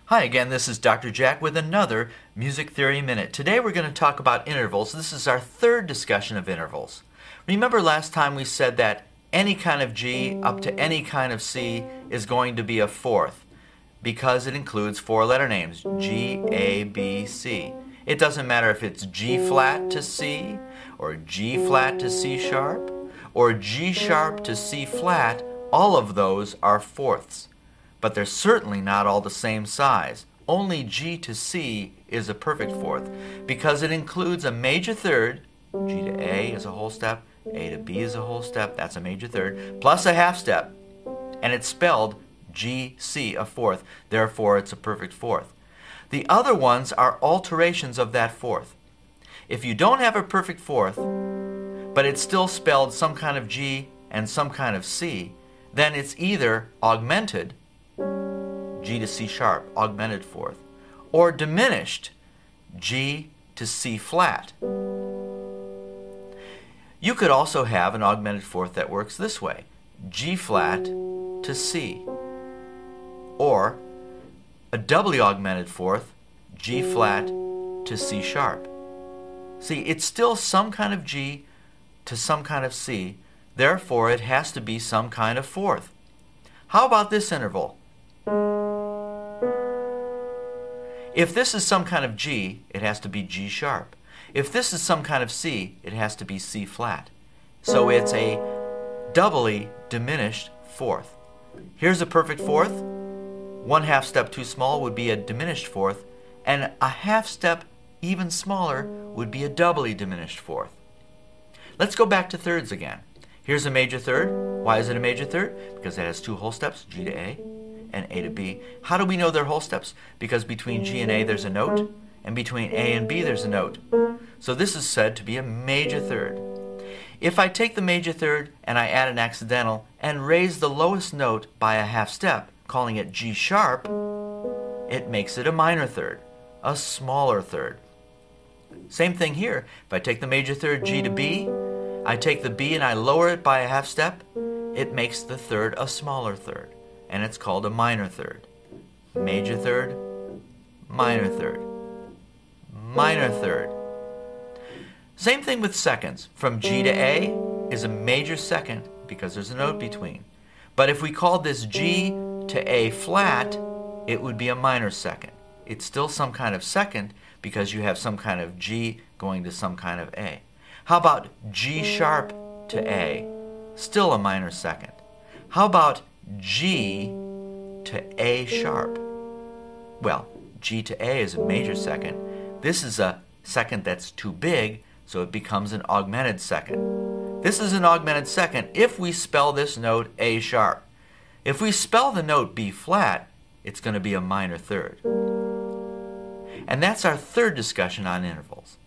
Hi again, this is Dr. Jack with another Music Theory Minute. Today we're going to talk about intervals. This is our third discussion of intervals. Remember last time we said that any kind of G up to any kind of C is going to be a fourth because it includes four letter names, G, A, B, C. It doesn't matter if it's G flat to C, or G flat to C sharp, or G sharp to C flat. All of those are fourths. But they're certainly not all the same size. Only G to C is a perfect fourth because it includes a major third. G to A is a whole step, A to B is a whole step, that's a major third, plus a half step. And it's spelled GC, a fourth. Therefore, it's a perfect fourth. The other ones are alterations of that fourth. If you don't have a perfect fourth, but it's still spelled some kind of G and some kind of C, then it's either augmented, G to C sharp, augmented fourth, or diminished, G to C flat. You could also have an augmented fourth that works this way, G flat to C, or a doubly augmented fourth, G flat to C sharp. See, it's still some kind of G to some kind of C, therefore it has to be some kind of fourth. How about this interval? If this is some kind of G, it has to be G sharp. If this is some kind of C, it has to be C flat. So it's a doubly diminished fourth. Here's a perfect fourth. One half step too small would be a diminished fourth, and a half step even smaller would be a doubly diminished fourth. Let's go back to thirds again. Here's a major third. Why is it a major third? Because it has two whole steps, G to A and A to B. How do we know they're whole steps? Because between G and A there's a note, and between A and B there's a note. So this is said to be a major third. If I take the major third and I add an accidental and raise the lowest note by a half step, calling it G sharp, it makes it a minor third, a smaller third. Same thing here. If I take the major third G to B, I take the B and I lower it by a half step, it makes the third a smaller third, and it's called a minor third. Major third, minor third, minor third. Same thing with seconds. From G to A is a major second because there's a note between. But if we called this G to A flat, it would be a minor second. It's still some kind of second because you have some kind of G going to some kind of A. How about G sharp to A? Still a minor second. How about G to A sharp? Well, G to A is a major second. This is a second that's too big, so it becomes an augmented second. This is an augmented second if we spell this note A sharp. If we spell the note B flat, it's going to be a minor third. And that's our third discussion on intervals.